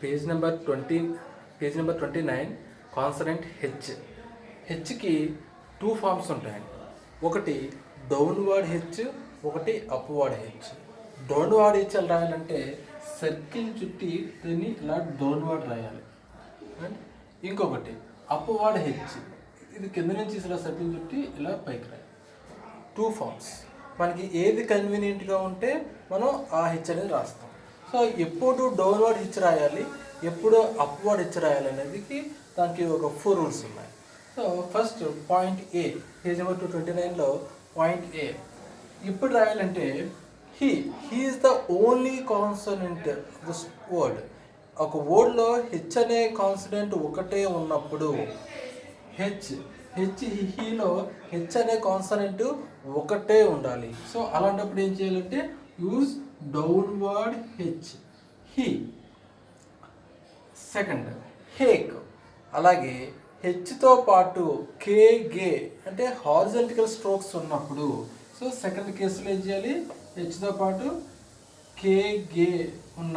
Page number 20, page number 29, consonant H. హెచ్కి 2 forms ఉంటాయండి. ఒకటి డౌన్వర్డ్ హెచ్, ఒకటి అప్వర్డ్ హెచ్. డౌన్వర్డ్ హెచ్ ఎలా రాయాలంటే సర్కిల్ చుట్టి దీన్ని ఇలా డౌన్వర్డ్ రాయాలి. అండ్ ఇంకొకటి అప్వర్డ్ హెచ్, ఇది కింద నుంచి ఇలా సర్కిల్ చుట్టి ఇలా పైకి రాయాలి. 2 ఫార్మ్స్. మనకి ఏది కన్వీనియంట్గా ఉంటే మనం ఆ హెచ్ అనేది రాస్తాం. సో ఎప్పుడు డౌన్వర్డ్ హెచ్ రాయాలి, ఎప్పుడు అప్వర్డ్ హెచ్ రాయాలి అనేది దానికి ఒక 4 రూల్స్ ఉన్నాయి. సో ఫస్ట్ పాయింట్ ఏ, పేజ్ నెంబర్ 229లో పాయింట్ ఏ ఇప్పుడు రాయాలంటే he is the only consonant this word. ఒక వర్డ్లో హెచ్ అనే కాన్సనెంట్ ఒకటే ఉన్నప్పుడు హీలో హెచ్ అనే కాన్సనెంట్ ఒకటే ఉండాలి. సో అలాంటప్పుడు ఏం చేయాలంటే use downward H, he. Second హేక్. అలాగే హెచ్తో పాటు కే, గే అంటే హారిజాంటల్ స్ట్రోక్స్ ఉన్నప్పుడు, సో సెకండ్ కేసులో ఏం చేయాలి, హెచ్తో పాటు కే, గే ఉన్న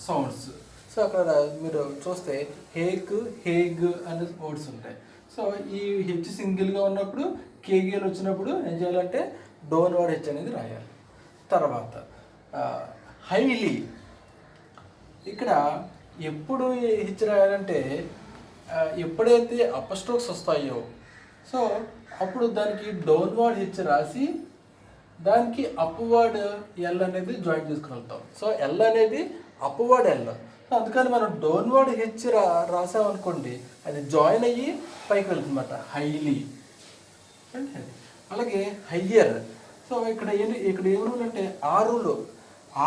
సౌండ్స్. సో అక్కడ మీరు చూస్తే హేక్, హేగ్ అనే వర్డ్స్ ఉంటాయి. సో ఈ హెచ్ సింగిల్గా ఉన్నప్పుడు, కేగేలు వచ్చినప్పుడు ఏం చేయాలంటే డౌన్వర్డ్ హెచ్ అనేది రాయాలి. తర్వాత హైలీ. ఇక్కడ ఎప్పుడు హెచ్ రాయాలంటే ఎప్పుడైతే అప్పర్ స్ట్రోక్స్ వస్తాయో సో అప్పుడు దానికి డౌన్వర్డ్ హెచ్ రాసి దానికి అప్వర్డ్ ఎల్ అనేది జాయిన్ చేసుకుని. సో ఎల్ అనేది అప్వర్డ్ ఎల్. అందుకని మనం డౌన్వర్డ్ హెచ్ రాసామనుకోండి, అది జాయిన్ అయ్యి పైకి వెళ్తుందన్నమాట, హైలీ. అలాగే హయ్యర్. సో ఇక్కడ ఏం రూల్ అంటే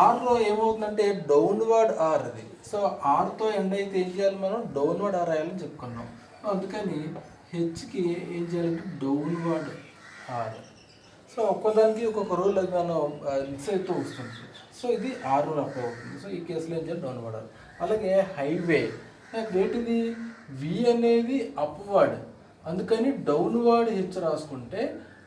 ఆర్లో ఏమవుతుందంటే డౌన్వర్డ్ ఆర్ అది. సో ఆర్తో ఎండ్ అయితే ఏం చేయాలి, మనం డౌన్వర్డ్ ఆర్ రాయాలని చెప్పుకున్నాం. అందుకని హెచ్కి ఏం చేయాలంటే డౌన్వర్డ్ ఆర్. సో ఒక్కోదానికి ఒక్కొక్క రూల్ అది మనం మిక్స్ అవుతూ వస్తుంది. సో ఇది ఆర్ రూల్ అప్లై అవుతుంది. సో ఈ కేసులో ఏం చేయాలి, డౌన్వర్డ్ ఆర్. అలాగే హైవే. ఏంటిది, వి అనేది అప్వర్డ్, అందుకని డౌన్వర్డ్ హెచ్ రాసుకుంటే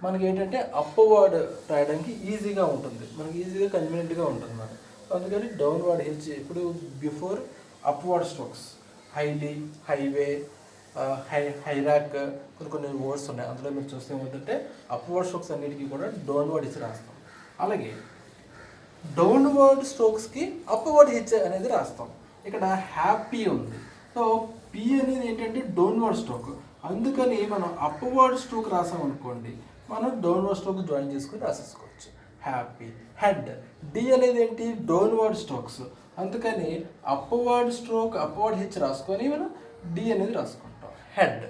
మనకి ఏంటంటే అప్వర్డ్ రాయడానికి ఈజీగా ఉంటుంది, మనకి ఈజీగా కన్వీనియంట్గా ఉంటుంది మనకి. అందుకని డౌన్వర్డ్ హెచ్ ఇప్పుడు before upward strokes. Highly, highway, hayrack, కొన్ని వర్డ్స్ ఉన్నాయి. అందులో మీరు చూస్తే ఏమవుతుందంటే అప్వర్డ్ స్ట్రోక్స్ అన్నిటికీ కూడా డౌన్వర్డ్ హెచ్ రాస్తాం. అలాగే డౌన్వర్డ్ స్ట్రోక్స్కి అప్వర్డ్ హెచ్ అనేది రాస్తాం. ఇక్కడ హ్యాపీ ఉంది. సో పి అనేది ఏంటంటే డౌన్వర్డ్ స్ట్రోక్, అందుకని మనం అప్వర్డ్ స్ట్రోక్ రాసామనుకోండి, మనం డౌన్వర్డ్ స్ట్రోక్ జాయిన్ చేసుకుని రాసేసుకోవచ్చు. హ్యాపీ. హెడ్. డి అనేది ఏంటి, డౌన్వర్డ్ స్ట్రోక్స్, అందుకని అప్వర్డ్ స్ట్రోక్ అప్వర్డ్ హెచ్ రాసుకొని మనం డి అనేది రాసుకుంటాం, హెడ్.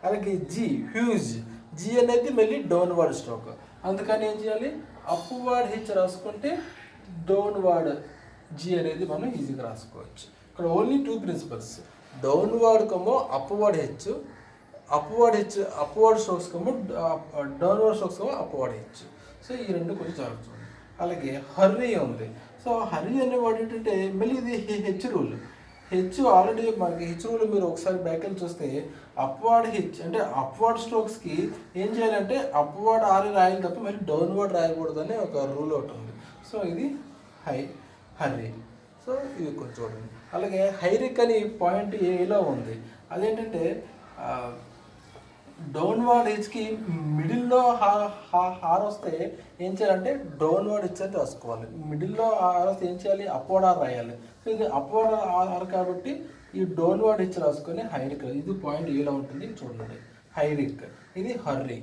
అలాగే జి, హ్యూజ్. జి అనేది మళ్ళీ డౌన్వర్డ్ స్ట్రోక్, అందుకని ఏం చేయాలి, అప్వర్డ్ హెచ్ రాసుకుంటే డౌన్వర్డ్ జి అనేది మనం ఈజీగా రాసుకోవచ్చు. ఇక్కడ ఓన్లీ 2 ప్రిన్సిపల్స్, డౌన్వర్డ్ కమో అప్వర్డ్ హెచ్, అప్వర్డ్ స్ట్రోక్స్ కమో డౌన్వర్డ్ స్ట్రోక్స్ కమో అప్వర్డ్ హెచ్. సో ఈ రెండు కొంచెం జరుగుతుంది. అలాగే హర్రీ ఉంది. సో హర్రీ అనేవాడు ఏంటంటే మళ్ళీ ఇది హెచ్ రూల్. హెచ్ ఆల్రెడీ మనకి హెచ్ రూల్ మీరు ఒకసారి బ్యాక్ వెళ్ళి చూస్తే అప్వర్డ్ హెచ్ అంటే అప్వర్డ్ స్ట్రోక్స్కి ఏం చేయాలంటే అప్వర్డ్ ఆర్ రాయాలి తప్ప మళ్ళీ డౌన్వర్డ్ రాయకూడదు అనే ఒక రూల్ ఒకటి ఉంది. సో ఇది హర్రీ. సో ఇది కొంచెం చూడండి. అలాగే హైరిక్ అని పాయింట్ ఏలో ఉంది. అదేంటంటే డౌన్వర్డ్ హెచ్కి మిడిల్లో హార్ వస్తే ఏం చేయాలంటే డౌన్వర్డ్ హెచ్ అని రాసుకోవాలి. మిడిల్లో హార్ వస్తే ఏం చేయాలి, అప్వర్డ్ ఆర్ రాయాలి. సో ఇది అప్వర్డ్ ఆర్ కాబట్టి ఈ డౌన్వర్డ్ హెచ్ రాసుకొని హైరిక్. ఇది పాయింట్ ఏలో ఉంటుంది, చూడండి. హైరిక్, ఇది హర్రీ.